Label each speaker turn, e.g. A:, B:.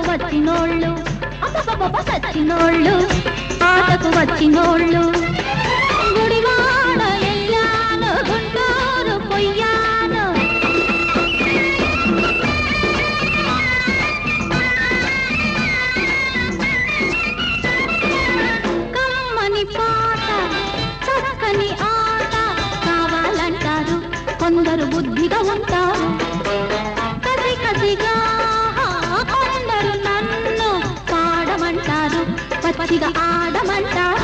A: వచ్చినోళ్ళు అబ్బబ్బబ్బ సచ్చినోళ్ళు ఆటకు వచ్చినోళ్ళు గుడివాడ ఎల్లాను గుంటూరు పొయ్యాను కమ్మని పాట చక్కని ఆట కావాలంటారు కొందరు బుద్ధిగా ఉంటారు కసి కసిగా కొందరు నన్ను పాడమంటారు పచ్చిగా ఆడమంటారు